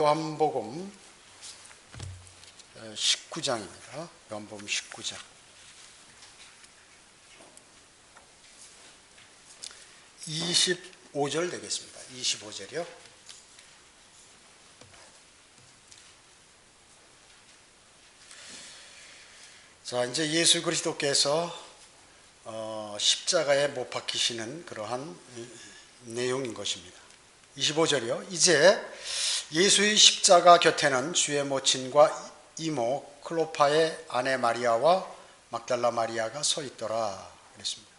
요한복음 19장입니다. 요한복음 19장. 25절 되겠습니다. 25절이요. 자, 이제 예수 그리스도께서 십자가에 못 박히시는 그러한 내용인 것입니다. 25절이요. 이제 예수의 십자가 곁에는 주의 모친과 이모 클로파의 아내 마리아와 막달라 마리아가 서 있더라 그랬습니다.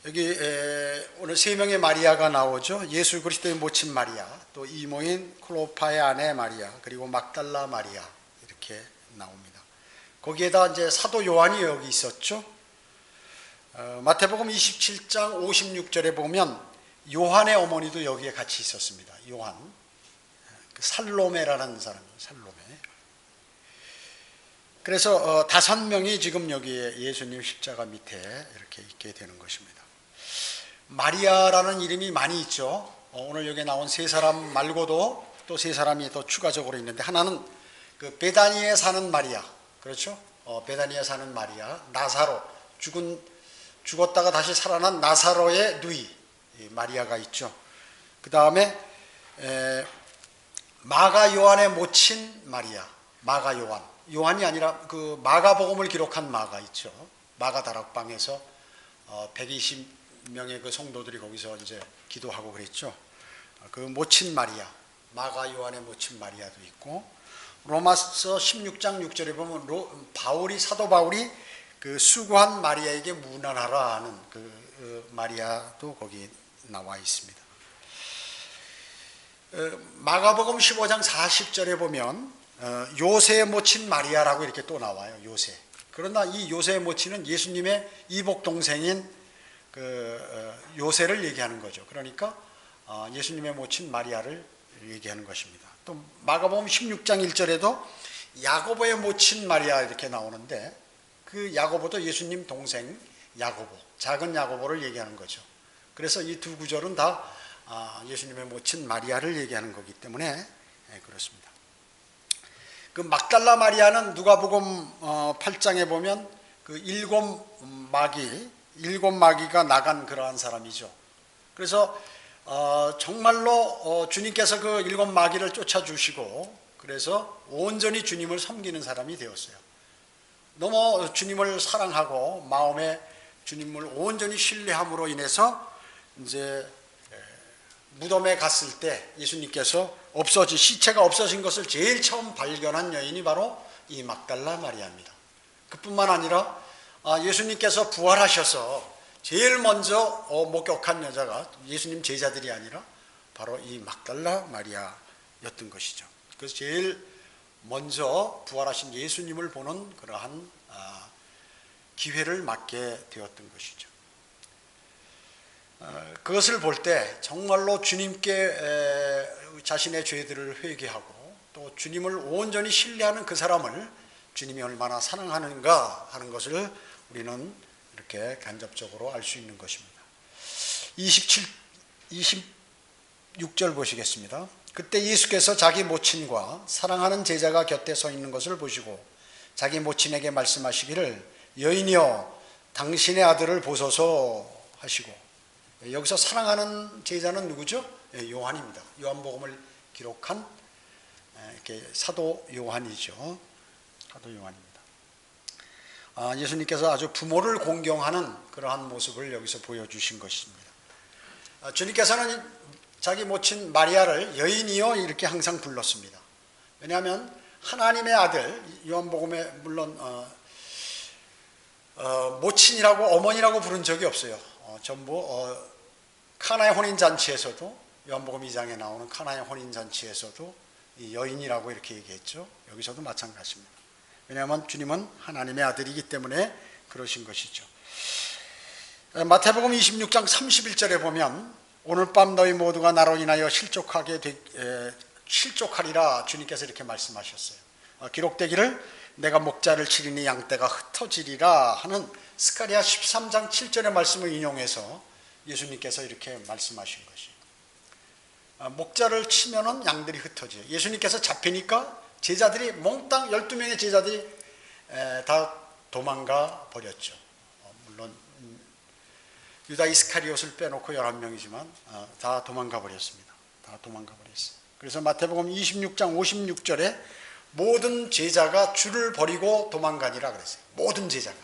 여기 오늘 세 명의 마리아가 나오죠. 예수 그리스도의 모친 마리아, 또 이모인 클로파의 아내 마리아, 그리고 막달라 마리아 이렇게 나옵니다. 거기에다 이제 사도 요한이 여기 있었죠. 마태복음 27장 56절에 보면 요한의 어머니도 여기에 같이 있었습니다. 요한, 살로메라는 사람이에요. 살로메. 그래서 5명이 지금 여기에 예수님 십자가 밑에 이렇게 있게 되는 것입니다. 마리아라는 이름이 많이 있죠. 오늘 여기 나온 세 사람 말고도 또 세 사람이 또 추가적으로 있는데, 하나는 그 베다니에 사는 마리아, 그렇죠? 베다니에 사는 마리아, 나사로, 죽었다가 다시 살아난 나사로의 누이 마리아가 있죠. 그 다음에 마가 요한의 모친 마리아, 마가 요한, 요한이 아니라 그 마가복음을 기록한 마가 있죠. 마가 다락방에서 120명의 그 성도들이 거기서 이제 기도하고 그랬죠. 그 모친 마리아, 마가 요한의 모친 마리아도 있고, 로마서 16장 6절에 보면 사도 바울이 그 수고한 마리아에게 문안하라 하는 그 마리아도 거기 나와 있습니다. 마가복음 15장 40절에 보면 요새의 모친 마리아라고 이렇게 또 나와요. 요새. 그러나 이 요새의 모친은 예수님의 이복 동생인 그 요새를 얘기하는 거죠. 그러니까 예수님의 모친 마리아를 얘기하는 것입니다. 또 마가복음 16장 1절에도 야고보의 모친 마리아 이렇게 나오는데, 그 야고보도 예수님 동생 야고보, 작은 야고보를 얘기하는 거죠. 그래서 이 두 구절은 다 예수님의 모친 마리아를 얘기하는 거기 때문에 그렇습니다. 그 막달라 마리아는 누가복음 8장에 보면 그 일곱 마귀가 나간 그러한 사람이죠. 그래서 정말로 주님께서 그 일곱 마귀를 쫓아주시고, 그래서 온전히 주님을 섬기는 사람이 되었어요. 너무 주님을 사랑하고 마음에 주님을 온전히 신뢰함으로 인해서 이제 무덤에 갔을 때 예수님께서 시체가 없어진 것을 제일 처음 발견한 여인이 바로 이 막달라 마리아입니다. 그뿐만 아니라 예수님께서 부활하셔서 제일 먼저 목격한 여자가 예수님 제자들이 아니라 바로 이 막달라 마리아였던 것이죠. 그래서 제일 먼저 부활하신 예수님을 보는 그러한 기회를 맞게 되었던 것이죠. 그것을 볼 때 정말로 주님께 자신의 죄들을 회개하고 또 주님을 온전히 신뢰하는 그 사람을 주님이 얼마나 사랑하는가 하는 것을 우리는 이렇게 간접적으로 알 수 있는 것입니다. 26절 보시겠습니다. 그때 예수께서 자기 모친과 사랑하는 제자가 곁에 서 있는 것을 보시고 자기 모친에게 말씀하시기를, 여인이여 당신의 아들을 보소서 하시고, 여기서 사랑하는 제자는 누구죠? 요한입니다. 요한복음을 기록한 이렇게 사도 요한이죠. 사도 요한입니다. 예수님께서 아주 부모를 공경하는 그러한 모습을 여기서 보여주신 것입니다. 주님께서는 자기 모친 마리아를 여인이여 이렇게 항상 불렀습니다. 왜냐하면 하나님의 아들, 요한복음에 물론 모친이라고 어머니라고 부른 적이 없어요. 전부 카나의 혼인잔치에서도, 요한복음 2장에 나오는 카나의 혼인잔치에서도 이 여인이라고 이렇게 얘기했죠. 여기서도 마찬가지입니다. 왜냐하면 주님은 하나님의 아들이기 때문에 그러신 것이죠. 마태복음 26장 31절에 보면 오늘 밤 너희 모두가 나로 인하여 실족하리라 주님께서 이렇게 말씀하셨어요. 기록되기를 내가 목자를 치리니 양떼가 흩어지리라 하는 스가랴 13장 7절의 말씀을 인용해서 예수님께서 이렇게 말씀하신 것이, 목자를 치면은 양들이 흩어져요. 예수님께서 잡히니까 제자들이 몽땅 12명의 제자들이 다 도망가 버렸죠. 물론 유다 이스카리옷을 빼놓고 11명이지만 다 도망가 버렸습니다. 다 도망가 버렸어요. 그래서 마태복음 26장 56절에 모든 제자가 줄을 버리고 도망가니라 그랬어요. 모든 제자가.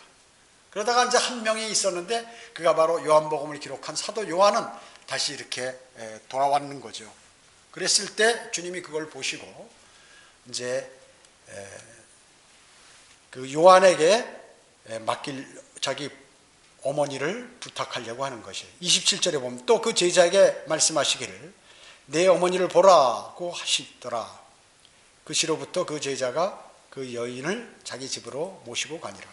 그러다가 이제 한 명이 있었는데 그가 바로 요한복음을 기록한 사도 요한은 다시 이렇게 돌아왔는 거죠. 그랬을 때 주님이 그걸 보시고 이제 그 요한에게 맡길 자기 어머니를 부탁하려고 하는 것이에요. 27절에 보면 또 그 제자에게 말씀하시기를 내 어머니를 보라고 하시더라. 그 시로부터 그 제자가 그 여인을 자기 집으로 모시고 가니라.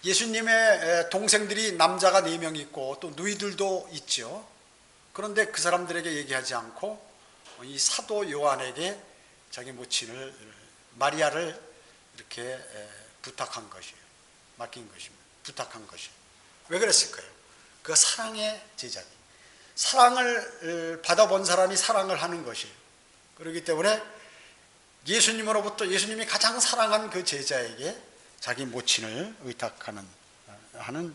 예수님의 동생들이 남자가 4명 있고 또 누이들도 있죠. 그런데 그 사람들에게 얘기하지 않고 이 사도 요한에게 자기 모친을 마리아를 이렇게 부탁한 것이에요. 맡긴 것입니다. 부탁한 것이에요. 왜 그랬을까요? 그 사랑의 제자니. 사랑을 받아본 사람이 사랑을 하는 것이에요. 그렇기 때문에 예수님으로부터 예수님이 가장 사랑한 그 제자에게 자기 모친을 의탁하는 하는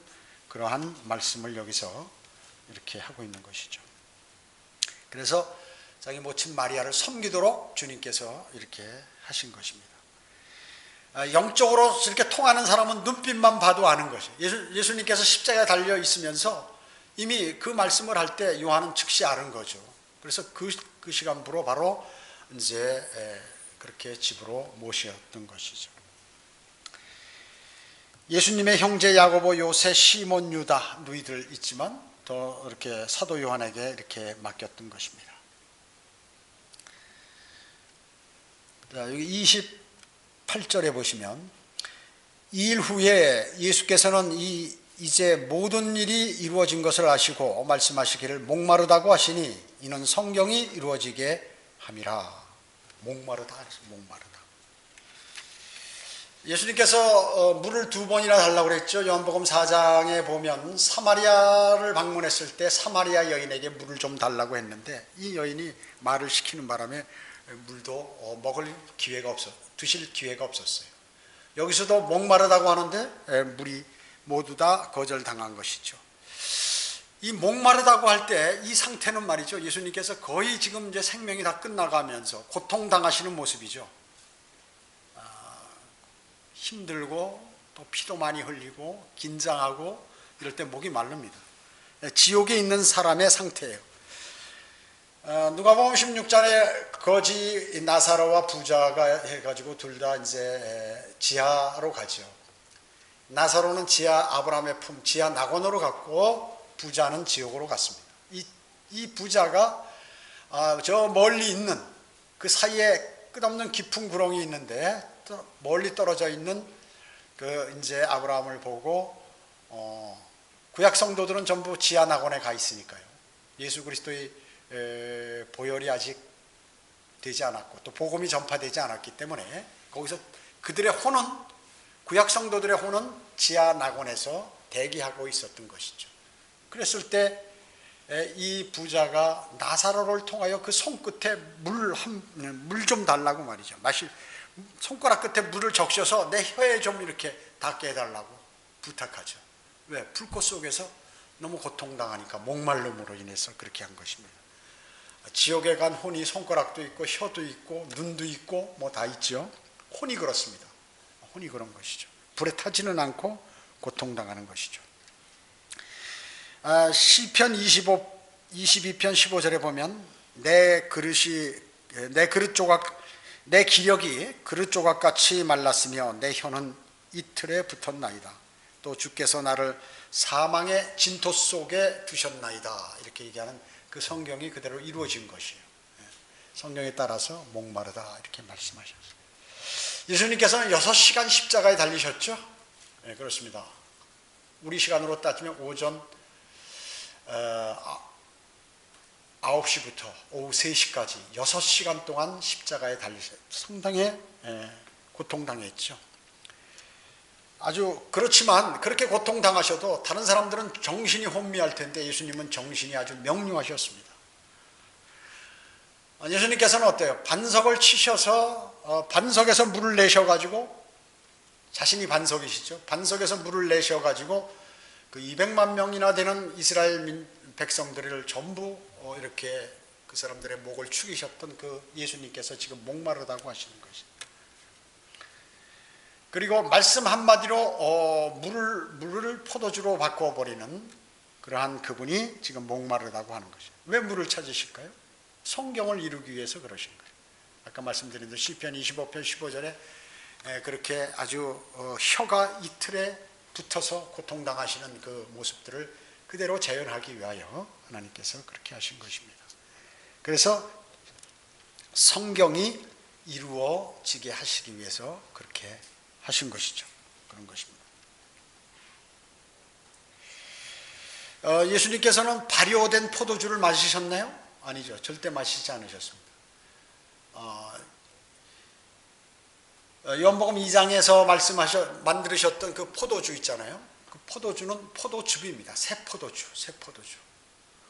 그러한 말씀을 여기서 이렇게 하고 있는 것이죠. 그래서 자기 모친 마리아를 섬기도록 주님께서 이렇게 하신 것입니다. 영적으로 이렇게 통하는 사람은 눈빛만 봐도 아는 것이에요. 예수님께서 십자가에 달려 있으면서 이미 그 말씀을 할 때 요한은 즉시 아는 거죠. 그래서 그 시간부로 바로 이제 그렇게 집으로 모셨던 것이죠. 예수님의 형제 야고보, 요세, 시몬, 유다 누이들 있지만 더 이렇게 사도 요한에게 이렇게 맡겼던 것입니다. 자, 여기 28절에 보시면 이 일 후에 예수께서는 이제 모든 일이 이루어진 것을 아시고 말씀하시기를 목마르다고 하시니 이는 성경이 이루어지게 함이라. 목마르다. 예수님께서 물을 2번이나 달라고 그랬죠. 요한복음 4장에 보면 사마리아를 방문했을 때 사마리아 여인에게 물을 좀 달라고 했는데 이 여인이 말을 시키는 바람에 물도 드실 기회가 없었어요. 여기서도 목마르다고 하는데 물이 모두 다 거절당한 것이죠. 이 목마르다고 할 때 이 상태는 말이죠. 예수님께서 거의 지금 이제 생명이 다 끝나가면서 고통당하시는 모습이죠. 힘들고 또 피도 많이 흘리고 긴장하고 이럴 때 목이 마릅니다. 지옥에 있는 사람의 상태예요. 누가복음 16장에 거지 나사로와 부자가 해가지고 둘 다 이제 지하로 가죠. 나사로는 지하 아브라함의 품, 지하 낙원으로 갔고 부자는 지옥으로 갔습니다. 이 부자가 저 멀리 있는 그 사이에 끝없는 깊은 구렁이 있는데 멀리 떨어져 있는 그 이제 아브라함을 보고 구약 성도들은 전부 지하 낙원에 가 있으니까요. 예수 그리스도의 보혈이 아직 되지 않았고 또 복음이 전파되지 않았기 때문에 거기서 그들의 혼은 구약 성도들의 혼은 지하 낙원에서 대기하고 있었던 것이죠. 그랬을 때 이 부자가 나사로를 통하여 그 손끝에 물 좀 달라고 말이죠. 손가락 끝에 물을 적셔서 내 혀에 좀 이렇게 닿게 해달라고 부탁하죠. 왜? 불꽃 속에서 너무 고통당하니까 목마름으로 인해서 그렇게 한 것입니다. 지옥에 간 혼이 손가락도 있고 혀도 있고 눈도 있고 뭐 다 있죠. 혼이 그렇습니다. 혼이 그런 것이죠. 불에 타지는 않고 고통당하는 것이죠. 시편 22편 15절에 보면 내 기력이 그릇 조각같이 말랐으며 내 혀는 이틀에 붙었나이다. 또 주께서 나를 사망의 진토 속에 두셨나이다. 이렇게 얘기하는 그 성경이 그대로 이루어진 것이에요. 성경에 따라서 목마르다 이렇게 말씀하셨어요. 예수님께서는 6시간 십자가에 달리셨죠? 네, 그렇습니다. 우리 시간으로 따지면 오전 9시부터 오후 3시까지 6시간 동안 십자가에 달리셨어요. 상당히 고통당했죠. 아주 그렇지만 그렇게 고통당하셔도 다른 사람들은 정신이 혼미할 텐데 예수님은 정신이 아주 명료하셨습니다. 예수님께서는 어때요? 반석을 치셔서 반석에서 물을 내셔가지고, 자신이 반석이시죠. 반석에서 물을 내셔가지고 그 200만 명이나 되는 이스라엘 백성들을 전부 이렇게 그 사람들의 목을 축이셨던 그 예수님께서 지금 목마르다고 하시는 것입니다. 그리고 말씀 한마디로 물을 포도주로 바꿔버리는 그러한 그분이 지금 목마르다고 하는 것이죠. 왜 물을 찾으실까요? 성경을 이루기 위해서 그러신 거예요. 아까 말씀드린 대로 시편 25편 15절에 그렇게 아주 혀가 이틀에 붙어서 고통당하시는 그 모습들을 그대로 재현하기 위하여 하나님께서 그렇게 하신 것입니다. 그래서 성경이 이루어지게 하시기 위해서 그렇게 하신 것이죠. 그런 것입니다. 예수님께서는 발효된 포도주를 마시셨나요? 아니죠. 절대 마시지 않으셨습니다. 요한복음 2장에서 만드셨던 그 포도주 있잖아요. 그 포도주는 포도즙입니다. 새 포도주.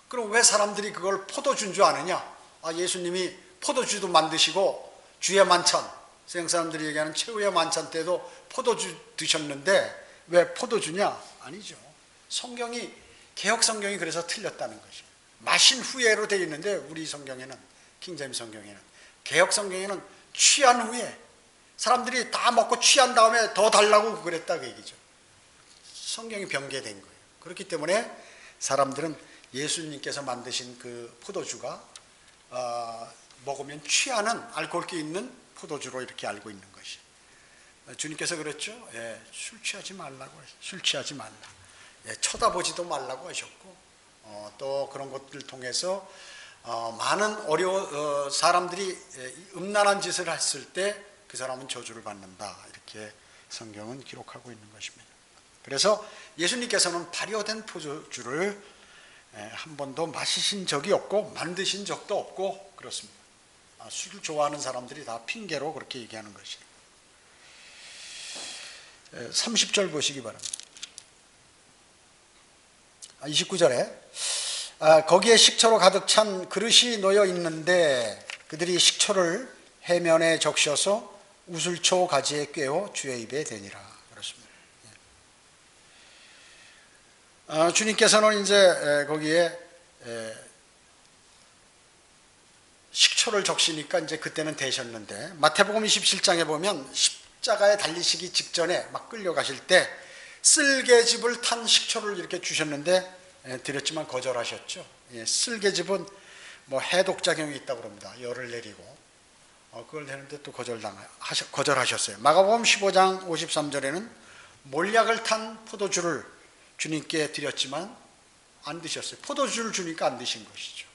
그럼 왜 사람들이 그걸 포도주인 줄 아느냐? 예수님이 포도주도 만드시고 주의 만찬, 서양 사람들이 얘기하는 최후의 만찬 때도 포도주 드셨는데 왜 포도주냐? 아니죠. 개혁 성경이 그래서 틀렸다는 것이죠. 마신 후에로 되어 있는데 우리 성경에는, 킹제임스 성경에는, 개혁 성경에는 취한 후에, 사람들이 다 먹고 취한 다음에 더 달라고 그랬다 그 얘기죠. 성경이 변개된 거예요. 그렇기 때문에 사람들은 예수님께서 만드신 그 포도주가 먹으면 취하는 알코올기 있는 포도주로 이렇게 알고 있는 것이. 주님께서 그랬죠. 술 취하지 말라고 하셨어요. 술 취하지 말라. 쳐다보지도 말라고 하셨고, 또 그런 것들을 통해서 많은 사람들이 음란한 짓을 했을 때 그 사람은 저주를 받는다, 이렇게 성경은 기록하고 있는 것입니다. 그래서 예수님께서는 발효된 포도주를 한 번도 마시신 적이 없고 만드신 적도 없고 그렇습니다. 술을 좋아하는 사람들이 다 핑계로 그렇게 얘기하는 것이에요. 30절 보시기 바랍니다. 29절에 거기에 식초로 가득 찬 그릇이 놓여 있는데 그들이 식초를 해면에 적셔서 우슬초 가지에 꿰어 주의 입에 대니라. 그렇습니다. 주님께서는 이제 거기에 식초를 적시니까 이제 그때는 되셨는데, 마태복음 27장에 보면 십자가에 달리시기 직전에 막 끌려가실 때 쓸개즙을 탄 식초를 이렇게 주셨는데 드렸지만 거절하셨죠. 쓸개즙은 뭐 해독작용이 있다고 그럽니다. 열을 내리고. 그걸 내는데 또 거절하셨어요. 마가복음 15장 53절에는 몰약을 탄 포도주를 주님께 드렸지만 안 드셨어요. 포도주를 주니까 안 드신 것이죠.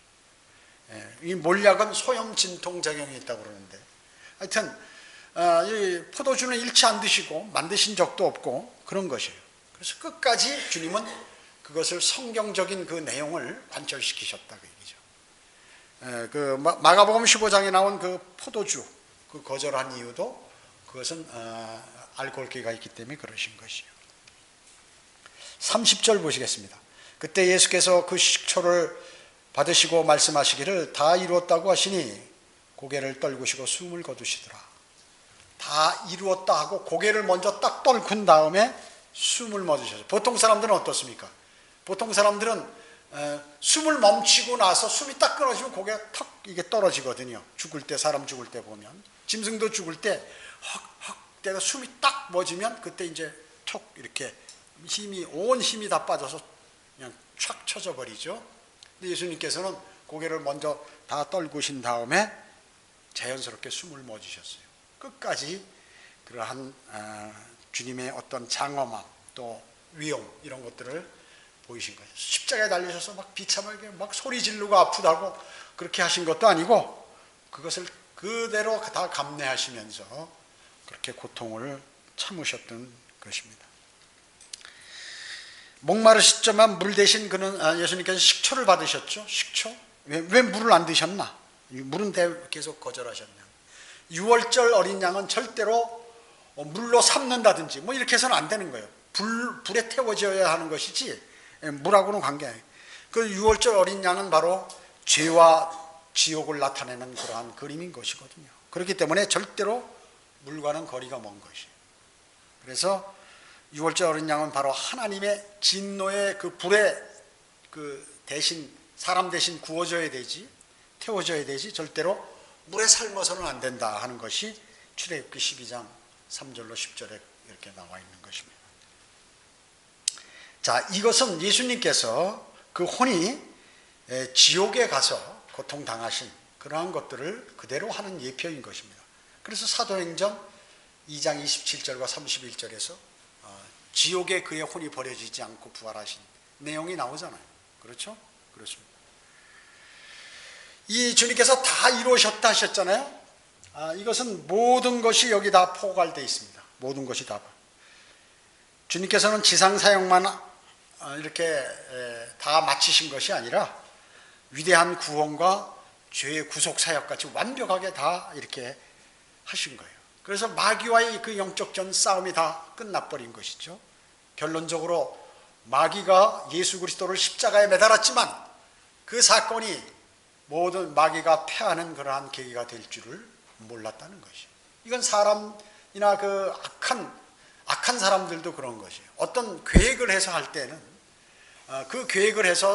이 몰약은 소염 진통 작용이 있다고 그러는데, 하여튼 이 포도주는 일치 안 드시고 만드신 적도 없고 그런 것이에요. 그래서 끝까지 주님은 그것을 성경적인 그 내용을 관철시키셨다 그 얘기죠. 그 마가복음 15장에 나온 그 포도주 그 거절한 이유도 그것은 알코올기가 있기 때문에 그러신 것이에요. 30절 보시겠습니다. 그때 예수께서 그 식초를 받으시고 말씀하시기를 다 이루었다고 하시니 고개를 떨구시고 숨을 거두시더라. 다 이루었다 하고 고개를 먼저 딱 떨군 다음에 숨을 멈추셨어요. 보통 사람들은 어떻습니까? 보통 사람들은 숨을 멈추고 나서 숨이 딱 끊어지면 고개가 턱 이게 떨어지거든요. 죽을 때, 사람 죽을 때 보면, 짐승도 죽을 때 헉헉 때가 숨이 딱 멎으면 그때 이제 톡 이렇게 온 힘이 다 빠져서 그냥 촥 쳐져 버리죠. 근데 예수님께서는 고개를 먼저 다 떨구신 다음에 자연스럽게 숨을 멎으셨어요. 끝까지 그러한 주님의 어떤 장엄함 또 위엄 이런 것들을 보이신 거예요. 십자가에 달리셔서 막 비참하게 막 소리 지르고 아프다고 그렇게 하신 것도 아니고 그것을 그대로 다 감내하시면서 그렇게 고통을 참으셨던 것입니다. 목마르셨지만 물 대신 그는 예수님께서 식초를 받으셨죠. 식초? 왜 물을 안 드셨나? 물은 계속 거절하셨냐. 6월절 어린 양은 절대로 물로 삶는다든지 뭐 이렇게 해서는 안 되는 거예요. 불에 태워져야 하는 것이지 물하고는 관계 아니에요. 그 6월절 어린 양은 바로 죄와 지옥을 나타내는 그러한 그림인 것이거든요. 그렇기 때문에 절대로 물과는 거리가 먼 것이에요. 그래서 유월절 어린 양은 바로 하나님의 진노의 그 불에 그 대신, 사람 대신 구워져야 되지, 태워져야 되지, 절대로 물에 삶아서는 안 된다 하는 것이 출애굽기 12장 3절로 10절에 이렇게 나와 있는 것입니다. 자, 이것은 예수님께서 그 혼이 지옥에 가서 고통당하신 그러한 것들을 그대로 하는 예표인 것입니다. 그래서 사도행전 2장 27절과 31절에서 지옥에 그의 혼이 버려지지 않고 부활하신 내용이 나오잖아요. 그렇죠? 그렇습니다. 이 주님께서 다 이루셨다 하셨잖아요. 이것은 모든 것이 여기 다 포괄되어 있습니다. 모든 것이 다. 주님께서는 지상 사역만 이렇게 다 마치신 것이 아니라 위대한 구원과 죄의 구속 사역까지 완벽하게 다 이렇게 하신 거예요. 그래서 마귀와의 그 영적 전 싸움이 다 끝나버린 것이죠. 결론적으로 마귀가 예수 그리스도를 십자가에 매달았지만 그 사건이 모든 마귀가 패하는 그러한 계기가 될 줄을 몰랐다는 것이에요. 이건 사람이나 그 악한 사람들도 그런 것이에요. 어떤 계획을 해서 할 때는 그 계획을 해서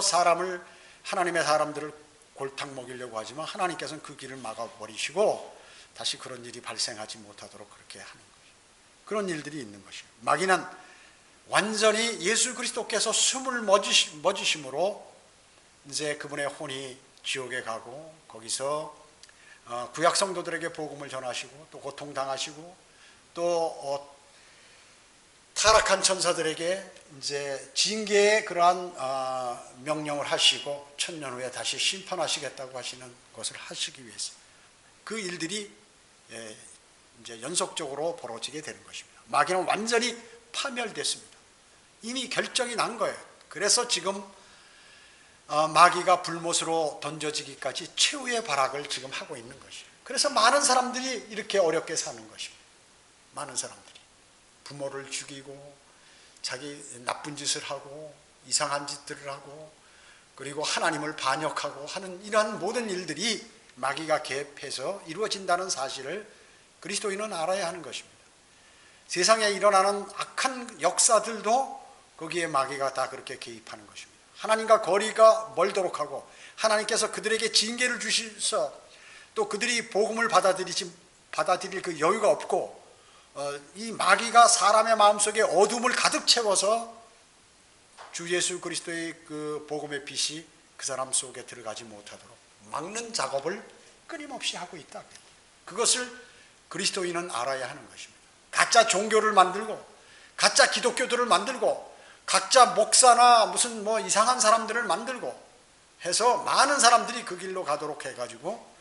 하나님의 사람들을 골탕 먹이려고 하지만 하나님께서는 그 길을 막아버리시고 다시 그런 일이 발생하지 못하도록 그렇게 하는 거예요. 그런 일들이 있는 것이에요. 마귀는 완전히 예수 그리스도께서 숨을 멎으심으로 이제 그분의 혼이 지옥에 가고 거기서 구약 성도들에게 복음을 전하시고 또 고통당하시고 또 타락한 천사들에게 이제 징계의 그러한 명령을 하시고 천년 후에 다시 심판하시겠다고 하시는 것을 하시기 위해서 그 일들이 이제 연속적으로 벌어지게 되는 것입니다. 마귀는 완전히 파멸됐습니다. 이미 결정이 난 거예요. 그래서 지금 마귀가 불못으로 던져지기까지 최후의 발악을 지금 하고 있는 것이에요. 그래서 많은 사람들이 이렇게 어렵게 사는 것입니다. 많은 사람들이 부모를 죽이고 자기 나쁜 짓을 하고 이상한 짓들을 하고 그리고 하나님을 반역하고 하는 이러한 모든 일들이 마귀가 개입해서 이루어진다는 사실을 그리스도인은 알아야 하는 것입니다. 세상에 일어나는 악한 역사들도 거기에 마귀가 다 그렇게 개입하는 것입니다. 하나님과 거리가 멀도록 하고 하나님께서 그들에게 징계를 주셔서 또 그들이 복음을 받아들일 그 여유가 없고 이 마귀가 사람의 마음속에 어둠을 가득 채워서 주 예수 그리스도의 그 복음의 빛이 그 사람 속에 들어가지 못하도록 막는 작업을 끊임없이 하고 있다. 그것을 그리스도인은 알아야 하는 것입니다. 가짜 종교를 만들고 가짜 기독교들을 만들고 각자 목사나 무슨 뭐 이상한 사람들을 만들고 해서 많은 사람들이 그 길로 가도록 해가지고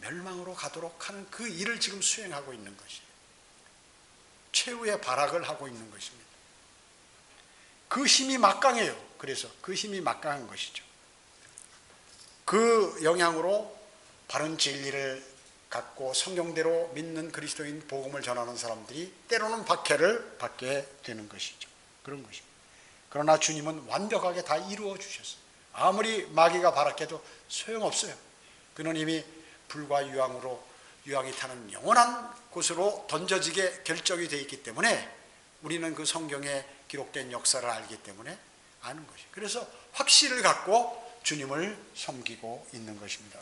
멸망으로 가도록 하는 그 일을 지금 수행하고 있는 것이에요. 최후의 발악을 하고 있는 것입니다. 그 힘이 막강해요. 그래서 그 힘이 막강한 것이죠. 그 영향으로 바른 진리를 갖고 성경대로 믿는 그리스도인 복음을 전하는 사람들이 때로는 박해를 받게 되는 것이죠. 그런 것입니다. 그러나 주님은 완벽하게 다 이루어 주셨어요. 아무리 마귀가 발악해도 소용없어요. 그는 이미 불과 유황이 타는 영원한 곳으로 던져지게 결정이 되어 있기 때문에 우리는 그 성경에 기록된 역사를 알기 때문에 아는 것이에요. 그래서 확신을 갖고 주님을 섬기고 있는 것입니다.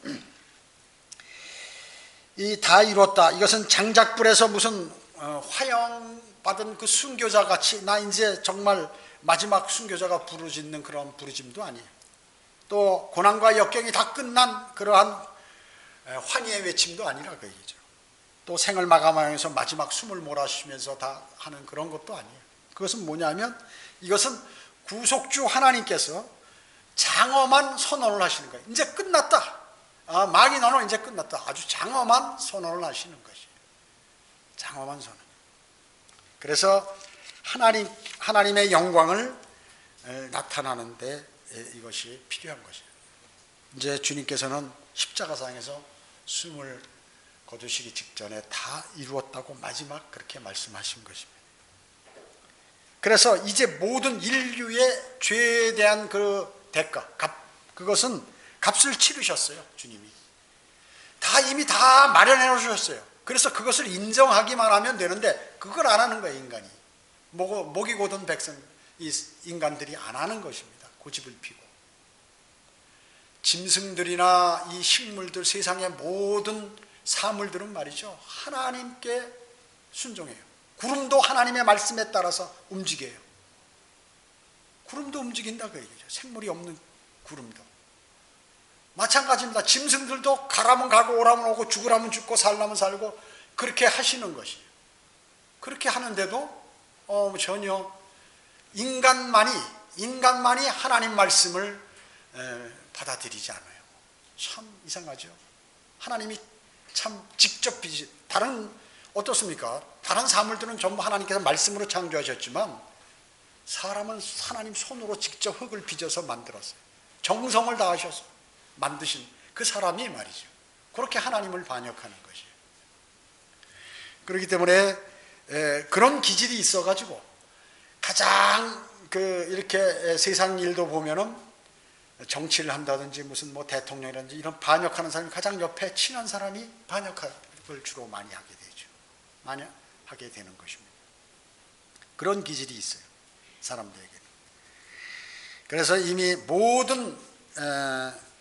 이 다 이뤘다. 이것은 장작불에서 무슨 화형 받은 그 순교자 같이 나 이제 정말 마지막 순교자가 부르짖는 그런 부르짐도 아니에요. 또 고난과 역경이 다 끝난 그러한 환희의 외침도 아니라 그 얘기죠. 또 생을 마감하면서 마지막 숨을 몰아쉬면서 다 하는 그런 것도 아니에요. 그것은 뭐냐면 이것은 구속주 하나님께서 장엄한 선언을 하시는 거예요. 이제 끝났다. 마귀 너는 이제 끝났다. 아주 장엄한 선언을 하시는 것이에요. 장엄한 선언. 그래서 하나님의 영광을 나타나는데 이것이 필요한 것이에요. 이제 주님께서는 십자가상에서 숨을 거두시기 직전에 다 이루었다고 마지막 그렇게 말씀하신 것입니다. 그래서 이제 모든 인류의 죄에 대한 그 대가, 그것은 값을 치르셨어요. 주님이. 이미 다 마련해 놓으셨어요. 그래서 그것을 인정하기만 하면 되는데 그걸 안 하는 거예요, 인간이. 목이 고든 백성, 이 인간들이 안 하는 것입니다. 고집을 피고. 짐승들이나 이 식물들, 세상의 모든 사물들은 말이죠, 하나님께 순종해요. 구름도 하나님의 말씀에 따라서 움직여요. 구름도 움직인다 그 얘기죠. 생물이 없는 구름도 마찬가지입니다. 짐승들도 가라면 가고 오라면 오고 죽으라면 죽고 살라면 살고 그렇게 하시는 것이에요. 그렇게 하는데도 전혀 인간만이 하나님 말씀을 받아들이지 않아요. 참 이상하죠. 하나님이 참 직접 어떻습니까? 다른 사물들은 전부 하나님께서 말씀으로 창조하셨지만 사람은 하나님 손으로 직접 흙을 빚어서 만들었어요. 정성을 다하셔서 만드신 그 사람이 말이죠. 그렇게 하나님을 반역하는 것이에요. 그렇기 때문에 그런 기질이 있어가지고 가장 이렇게 세상 일도 보면은 정치를 한다든지 무슨 대통령이라든지 이런 반역하는 사람이 가장 옆에 친한 사람이 반역을 주로 많이 하게 되죠. 많이 하게 되는 것입니다. 그런 기질이 있어요, 사람들에게는. 그래서 이미 모든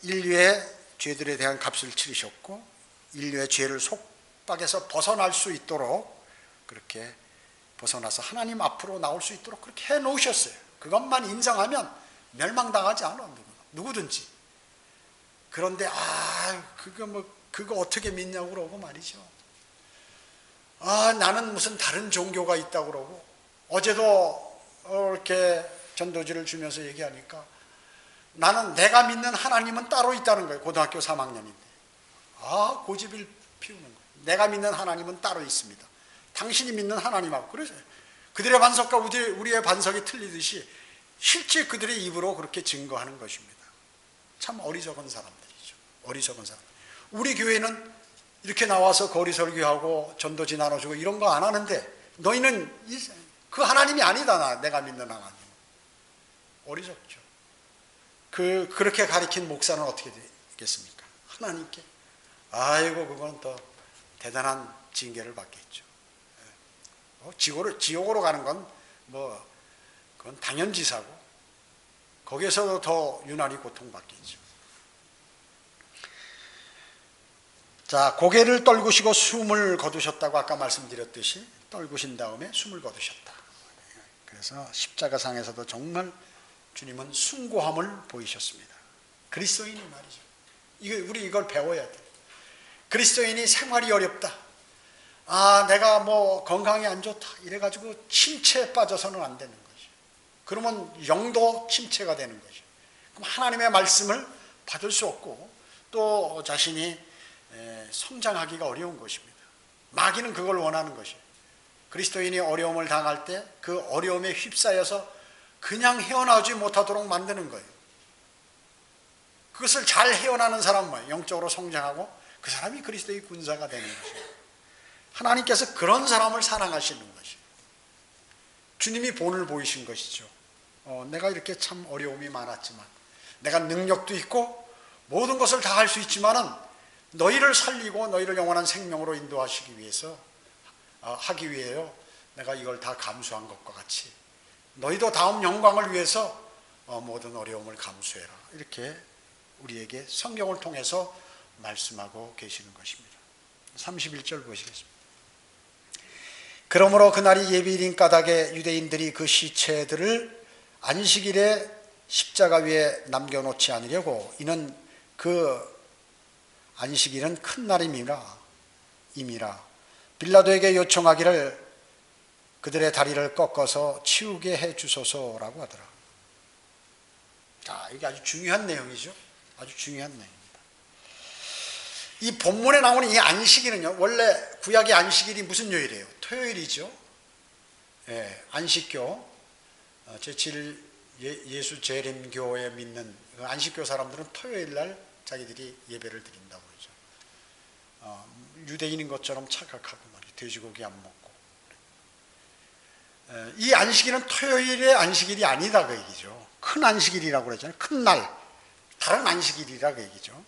인류의 죄들에 대한 값을 치르셨고 인류의 죄를 속박에서 벗어날 수 있도록 그렇게 벗어나서 하나님 앞으로 나올 수 있도록 그렇게 해놓으셨어요. 그것만 인정하면 멸망당하지 않아, 누구든지. 그런데 그거 어떻게 믿냐고 그러고 말이죠. 나는 무슨 다른 종교가 있다고 그러고, 어제도 이렇게 전도지를 주면서 얘기하니까 나는 내가 믿는 하나님은 따로 있다는 거예요. 고등학교 3학년인데 고집을 피우는 거예요. 내가 믿는 하나님은 따로 있습니다. 당신이 믿는 하나님하고. 그래서 그들의 반석과 우리의 반석이 틀리듯이 실제 그들의 입으로 그렇게 증거하는 것입니다. 참 어리석은 사람들이죠. 어리석은 사람. 우리 교회는 이렇게 나와서 거리 설교하고 전도지 나눠주고 이런 거 안 하는데 너희는 그 하나님이 아니다. 내가 믿는 하나님. 어리석죠. 그렇게 가리킨 목사는 어떻게 되겠습니까? 하나님께. 그건 더 대단한 징계를 받겠죠. 지옥으로 가는 건 그건 당연지사고 거기에서도 더 유난히 고통받겠죠. 자, 고개를 떨구시고 숨을 거두셨다고 아까 말씀드렸듯이 떨구신 다음에 숨을 거두셨다. 그래서 십자가상에서도 정말 주님은 숭고함을 보이셨습니다. 그리스도인이 말이죠. 우리 이걸 배워야 돼. 그리스도인이 생활이 어렵다. 내가 건강이 안 좋다. 이래가지고 침체에 빠져서는 안 되는 거죠. 그러면 영도 침체가 되는 거죠. 그럼 하나님의 말씀을 받을 수 없고 또 자신이 성장하기가 어려운 것입니다. 마귀는 그걸 원하는 것이에요. 그리스도인이 어려움을 당할 때 그 어려움에 휩싸여서 그냥 헤어나오지 못하도록 만드는 거예요. 그것을 잘 헤어나는 사람은 영적으로 성장하고 그 사람이 그리스도의 군사가 되는 것이에요. 하나님께서 그런 사람을 사랑하시는 것이에요. 주님이 본을 보이신 것이죠. 내가 이렇게 참 어려움이 많았지만 내가 능력도 있고 모든 것을 다 할 수 있지만은 너희를 살리고 너희를 영원한 생명으로 인도하시기 위해서 하기 위해요. 내가 이걸 다 감수한 것과 같이 너희도 다음 영광을 위해서 모든 어려움을 감수해라. 이렇게 우리에게 성경을 통해서 말씀하고 계시는 것입니다. 31절 보시겠습니다. 그러므로 그날이 예비일인 까닭에 유대인들이 그 시체들을 안식일에 십자가 위에 남겨놓지 않으려고 이는 그 안식일은 큰 날임이라 빌라도에게 요청하기를 그들의 다리를 꺾어서 치우게 해 주소서라고 하더라. 자, 이게 아주 중요한 내용이죠. 아주 중요한 내용입니다. 이 본문에 나오는 이 안식일은요, 원래 구약의 안식일이 무슨 요일이에요? 토요일이죠. 안식교, 제7 예수 재림교에 믿는 안식교 사람들은 토요일 날 자기들이 예배를 드린다고 그러죠. 유대인인 것처럼 착각하고 말이에요. 돼지고기 안 먹고. 이 안식일은 토요일의 안식일이 아니다 그 얘기죠. 큰 안식일이라고 그러잖아요. 큰 날, 다른 안식일이라 그 얘기죠.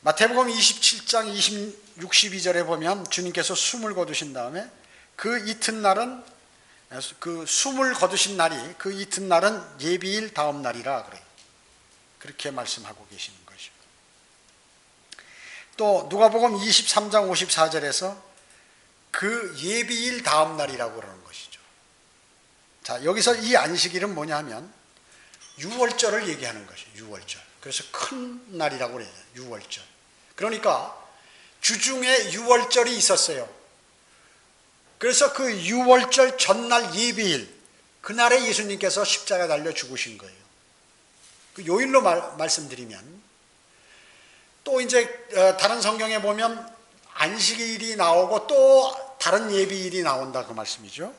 마태복음 27장 62절에 보면 주님께서 숨을 거두신 다음에 그 이튿날은, 그 숨을 거두신 날이 그 이튿날은 예비일 다음 날이라 그래요. 그렇게 말씀하고 계시는 것이죠. 또 누가복음 23장 54절에서 그 예비일 다음 날이라고 그러는 것이죠. 자, 여기서 이 안식일은 뭐냐면 유월절을 얘기하는 것이에요. 유월절. 그래서 큰 날이라고 그래요. 유월절. 그러니까 주중에 유월절이 있었어요. 그래서 그 유월절 전날 예비일, 그날에 예수님께서 십자가에 달려 죽으신 거예요. 그 요일로 말씀드리면, 또 이제 다른 성경에 보면 안식일이 나오고 또 다른 예비일이 나온다 그 말씀이죠.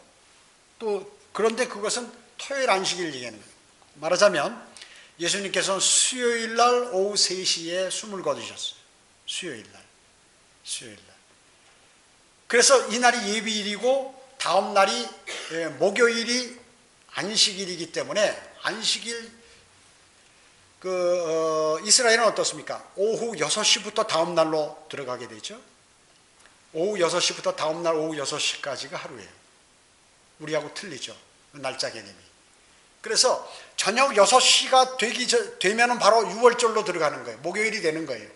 또 그런데 그것은 토요일 안식일 얘기하는 거예요. 말하자면 예수님께서는 수요일 날 오후 3시에 숨을 거두셨어요. 수요일 날. 그래서 이날이 예비일이고 다음 날이 목요일이 안식일이기 때문에 안식일 이스라엘은 어떻습니까? 오후 6시부터 다음 날로 들어가게 되죠. 오후 6시부터 다음 날 오후 6시까지가 하루예요. 우리하고 틀리죠. 날짜 개념이. 그래서 저녁 6시가 되면은 바로 유월절로 들어가는 거예요. 목요일이 되는 거예요.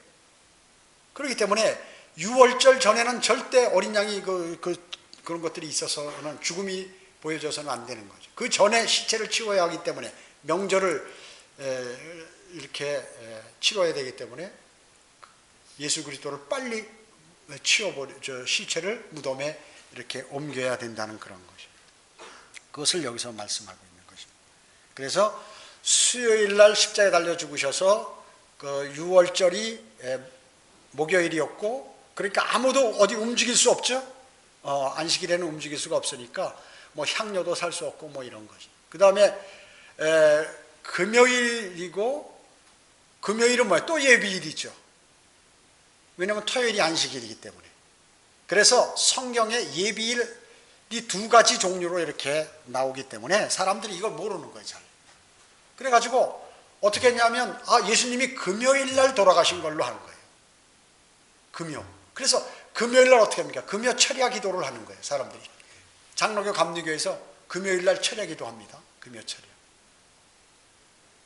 그렇기 때문에 유월절 전에는 절대 어린 양이 그런 것들이 있어서는 죽음이 보여져서는 안 되는 거죠. 그 전에 시체를 치워야 하기 때문에 명절을 이렇게 치러야 되기 때문에 예수 그리스도를 빨리 시체를 무덤에 이렇게 옮겨야 된다는 그런 것이죠. 그것을 여기서 말씀하고 있는 것입니다. 그래서 수요일 날 십자가에 달려 죽으셔서 그 유월절이 목요일이었고, 그러니까 아무도 어디 움직일 수 없죠. 안식일에는 움직일 수가 없으니까 뭐 향료도 살 수 없고 뭐 이런 것이. 그 다음에 금요일이고, 금요일은 뭐예요? 또 예비일이죠. 왜냐하면 토요일이 안식일이기 때문에. 그래서 성경에 예비일이 두 가지 종류로 이렇게 나오기 때문에 사람들이 이걸 모르는 거예요, 잘. 그래가지고 어떻게 했냐면 예수님이 금요일 날 돌아가신 걸로 하는 거예요. 금요. 그래서 금요일 날 어떻게 합니까? 금요 철야 기도를 하는 거예요, 사람들이. 장로교 감리교에서 금요일 날 철야 기도합니다. 금요 철야.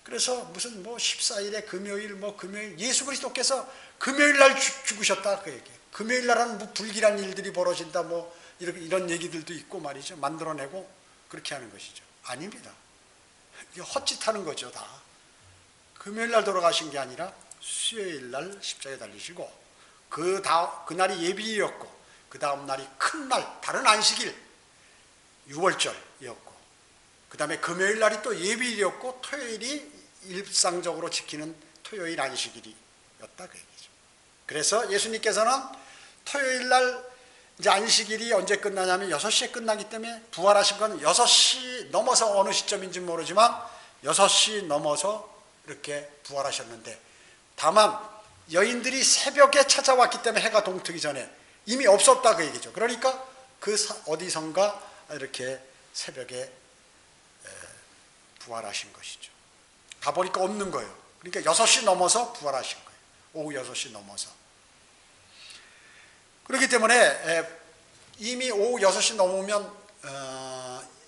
그래서 무슨 14일에 금요일 금요일, 예수 그리스도께서 금요일 날 죽으셨다 그 얘기예요. 금요일 날은 불길한 일들이 벌어진다 이런 얘기들도 있고 말이죠. 만들어내고 그렇게 하는 것이죠. 아닙니다. 이게 헛짓하는 거죠, 다. 금요일 날 돌아가신 게 아니라 수요일 날 십자가에 달리시고, 그날이 예비일이었고, 그 다음 날이 큰 날, 다른 안식일, 유월절이었고, 그 다음에 금요일 날이 또 예비일이었고, 토요일이 일상적으로 지키는 토요일 안식일이었다 그 얘기죠. 그래서 예수님께서는 토요일 날 이제 안식일이 언제 끝나냐면 6시에 끝나기 때문에 부활하신 건 6시 넘어서 어느 시점인지 모르지만 6시 넘어서 이렇게 부활하셨는데, 다만 여인들이 새벽에 찾아왔기 때문에 해가 동트기 전에 이미 없었다 그 얘기죠. 그러니까 어디선가 이렇게 새벽에 부활하신 것이죠. 가보니까 없는 거예요. 그러니까 6시 넘어서 부활하신 거예요. 오후 6시 넘어서. 그렇기 때문에 이미 오후 6시 넘으면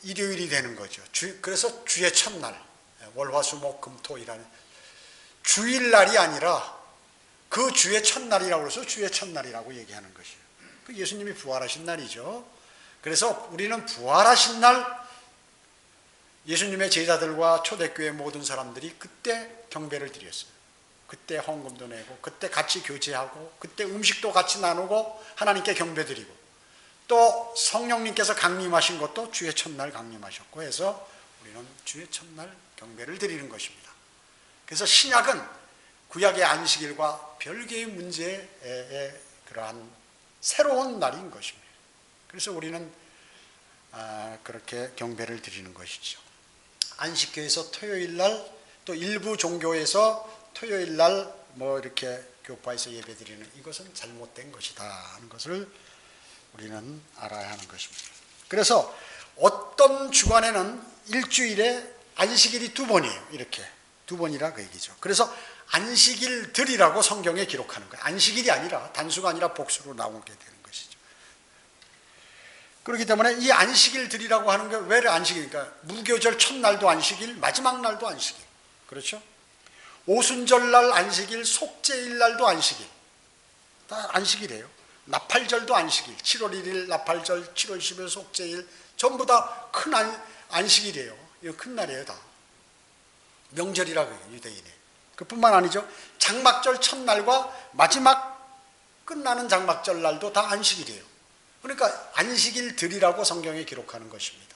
일요일이 되는 거죠. 그래서 주의 첫날, 월화수목금토이라는 주일날이 아니라 그 주의 첫날이라고 해서 주의 첫날이라고 얘기하는 것이에요. 그 예수님이 부활하신 날이죠. 그래서 우리는 부활하신 날 예수님의 제자들과 초대교회 모든 사람들이 그때 경배를 드렸어요. 그때 헌금도 내고, 그때 같이 교제하고, 그때 음식도 같이 나누고 하나님께 경배드리고, 또 성령님께서 강림하신 것도 주의 첫날 강림하셨고 해서 우리는 주의 첫날 경배를 드리는 것입니다. 그래서 신약은 구약의 안식일과 별개의 문제의 그러한 새로운 날인 것입니다. 그래서 우리는 그렇게 경배를 드리는 것이죠. 안식교에서 토요일 날, 또 일부 종교에서 토요일 날 이렇게 교파에서 예배 드리는 이것은 잘못된 것이다 하는 것을 우리는 알아야 하는 것입니다. 그래서 어떤 주간에는 일주일에 안식일이 2번이에요. 이렇게 2번이라 그 얘기죠. 그래서 안식일들이라고 성경에 기록하는 거예요. 안식일이 아니라 단수가 아니라 복수로 나오게 되는 것이죠. 그렇기 때문에 이 안식일들이라고 하는 게 왜 안식일일까? 무교절 첫날도 안식일, 마지막 날도 안식일. 그렇죠? 오순절날 안식일, 속죄일 날도 안식일. 다 안식일이에요. 나팔절도 안식일, 7월 1일 나팔절, 7월 10일 속죄일, 전부 다 큰 안식일이에요. 이거 큰 날이에요, 다. 명절이라고 해요, 유대인이. 그뿐만 아니죠. 장막절 첫날과 마지막 끝나는 장막절 날도 다 안식일이에요. 그러니까 안식일들이라고 성경에 기록하는 것입니다.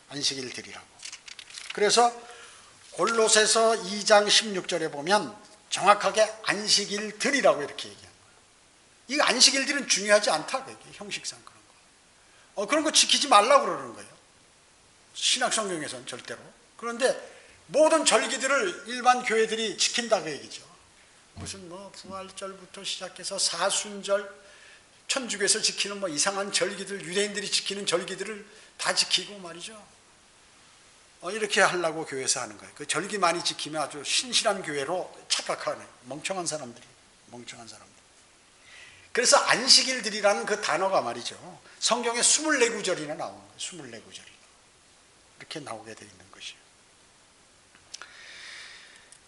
안식일들이라고. 그래서 골로새서 2장 16절에 보면 정확하게 안식일들이라고 이렇게 얘기합니다. 이 안식일들은 중요하지 않다, 형식상 그런 거. 그런 거 지키지 말라고 그러는 거예요. 신약 성경에서는 절대로. 그런데 모든 절기들을 일반 교회들이 지킨다고 얘기죠. 무슨 부활절부터 시작해서 사순절, 천주교에서 지키는 이상한 절기들, 유대인들이 지키는 절기들을 다 지키고 말이죠. 이렇게 하려고 교회에서 하는 거예요. 그 절기 많이 지키면 아주 신실한 교회로 착각하네. 멍청한 사람들이. 그래서 안식일들이라는 그 단어가 말이죠. 성경에 24구절이나 나오는 거예요. 24구절이. 이렇게 나오게 되어 있는 것이에요.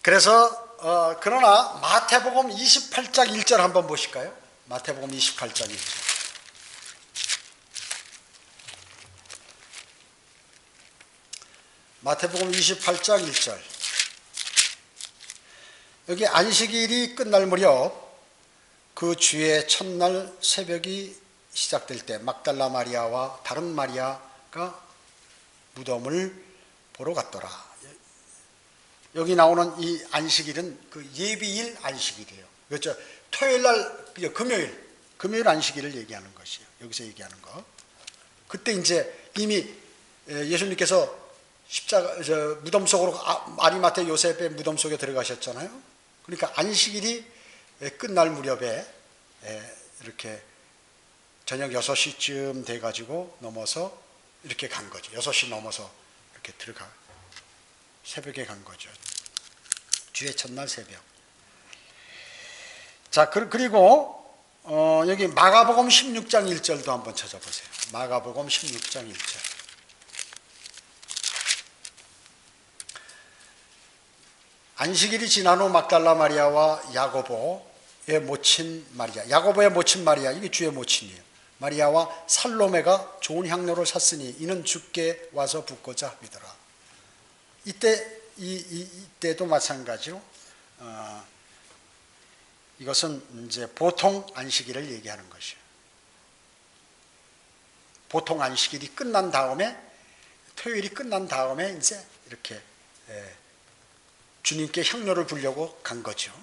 그래서 그러나 마태복음 28장 1절 한번 보실까요? 마태복음 28장 1절. 마태복음 28장 1절. 여기 안식일이 끝날 무렵 그 주의 첫날 새벽이 시작될 때 막달라 마리아와 다른 마리아가 무덤을 보러 갔더라. 여기 나오는 이 안식일은 그 예비일 안식일이에요. 그렇죠? 토요일 날, 금요일 안식일을 얘기하는 것이에요. 여기서 얘기하는 거. 그때 이제 이미 예수님께서 십자가, 무덤 속으로, 아리마테 요셉의 무덤 속에 들어가셨잖아요. 그러니까 안식일이 끝날 무렵에 이렇게 저녁 6시쯤 돼가지고 넘어서 이렇게 간 거죠. 6시 넘어서 이렇게 새벽에 간 거죠. 주의 첫날 새벽. 자, 그리고 여기 마가복음 16장 1절도 한번 찾아보세요. 마가복음 16장 1절. 안식일이 지난 후 막달라 마리아와 야고보의 모친 마리아, 야고보의 모친 마리아, 이게 주의 모친이에요. 마리아와 살로메가 좋은 향료를 샀으니 이는 주께 와서 붓고자 믿어라. 이때도 마찬가지로 이것은 이제 보통 안식일을 얘기하는 것이에요. 보통 안식일이 끝난 다음에, 토요일이 끝난 다음에 이제 이렇게 주님께 향료를 부려고 간 거죠.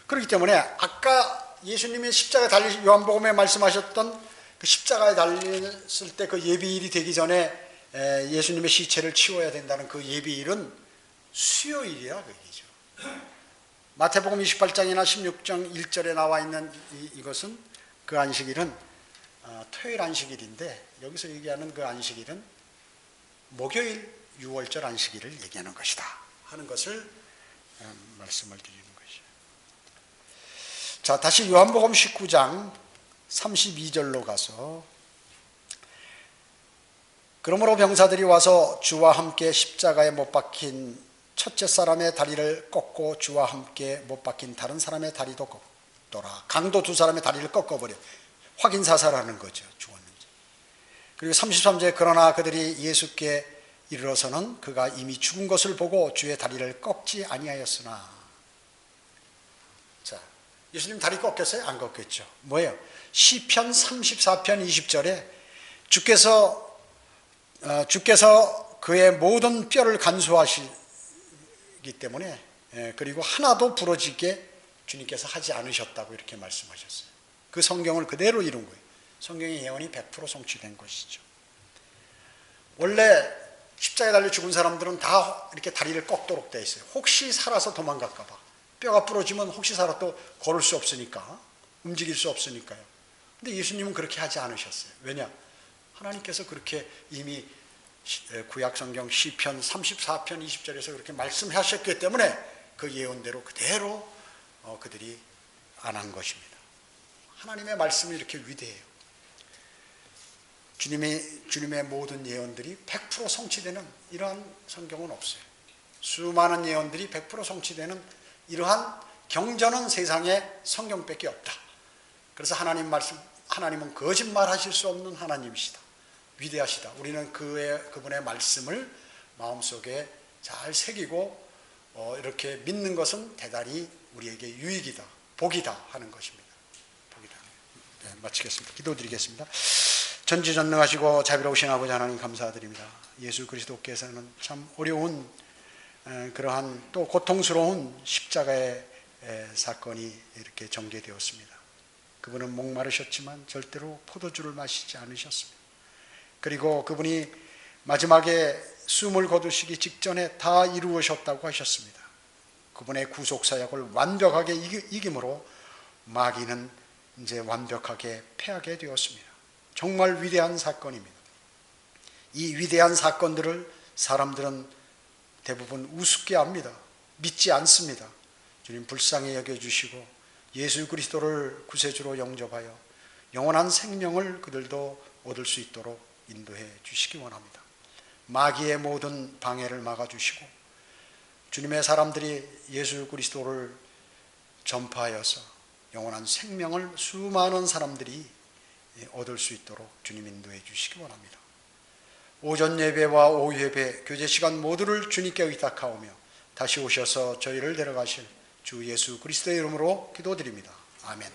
그렇기 때문에 아까 예수님이 십자가에 달리신 요한복음에 말씀하셨던 그 십자가에 달렸을 때 그 예비일이 되기 전에 예수님의 시체를 치워야 된다는 그 예비일은 수요일이야, 그 얘기죠. 마태복음 28장이나 16장 1절에 나와 있는 이것은 그 안식일은 토요일 안식일인데 여기서 얘기하는 그 안식일은 목요일 6월절 안식일을 얘기하는 것이다 하는 것을 말씀을 드리는 것이에요. 자, 다시 요한복음 19장 32절로 가서 그러므로 병사들이 와서 주와 함께 십자가에 못 박힌 첫째 사람의 다리를 꺾고 주와 함께 못 박힌 다른 사람의 다리도 꺾더라. 강도 두 사람의 다리를 꺾어버려. 확인사살하는 거죠. 죽었는지. 그리고 33절에 그러나 그들이 예수께 이르러서는 그가 이미 죽은 것을 보고 주의 다리를 꺾지 아니하였으나. 자, 예수님 다리 꺾였어요? 안 꺾였죠. 뭐예요? 시편 34편 20절에 주께서 그의 모든 뼈를 간수하시기 때문에 그리고 하나도 부러지게 주님께서 하지 않으셨다고 이렇게 말씀하셨어요. 그 성경을 그대로 이룬 거예요. 성경의 예언이 100% 성취된 것이죠. 원래 십자가에 달려 죽은 사람들은 다 이렇게 다리를 꺾도록 되어 있어요. 혹시 살아서 도망갈까 봐. 뼈가 부러지면 혹시 살아도 걸을 수 없으니까, 움직일 수 없으니까요. 근데 예수님은 그렇게 하지 않으셨어요. 왜냐? 하나님께서 그렇게 이미 구약성경 시편 34편 20절에서 그렇게 말씀하셨기 때문에 그 예언대로 그대로 그들이 안 한 것입니다. 하나님의 말씀이 이렇게 위대해요. 주님의 모든 예언들이 100% 성취되는 이러한 성경은 없어요. 수많은 예언들이 100% 성취되는 이러한 경전은 세상에 성경밖에 없다. 그래서 하나님은 거짓말하실 수 없는 하나님이시다. 위대하시다. 우리는 그분의 말씀을 마음속에 잘 새기고 이렇게 믿는 것은 대단히 우리에게 유익이다, 복이다 하는 것입니다. 복이다. 네, 마치겠습니다. 기도드리겠습니다. 전지전능하시고 자비로우신 아버지 하나님 감사드립니다. 예수 그리스도께서는 참 어려운 그러한 또 고통스러운 십자가의 사건이 이렇게 전개되었습니다. 그분은 목마르셨지만 절대로 포도주를 마시지 않으셨습니다. 그리고 그분이 마지막에 숨을 거두시기 직전에 다 이루으셨다고 하셨습니다. 그분의 구속사역을 완벽하게 이김으로 마귀는 이제 완벽하게 패하게 되었습니다. 정말 위대한 사건입니다. 이 위대한 사건들을 사람들은 대부분 우습게 합니다. 믿지 않습니다. 주님 불쌍히 여겨주시고 예수 그리스도를 구세주로 영접하여 영원한 생명을 그들도 얻을 수 있도록 인도해 주시기 원합니다. 마귀의 모든 방해를 막아주시고 주님의 사람들이 예수 그리스도를 전파하여서 영원한 생명을 수많은 사람들이 얻을 수 있도록 주님 인도해 주시기 원합니다. 오전 예배와 오후 예배, 교제 시간 모두를 주님께 의탁하오며 다시 오셔서 저희를 데려가실 주 예수 그리스도의 이름으로 기도드립니다. 아멘.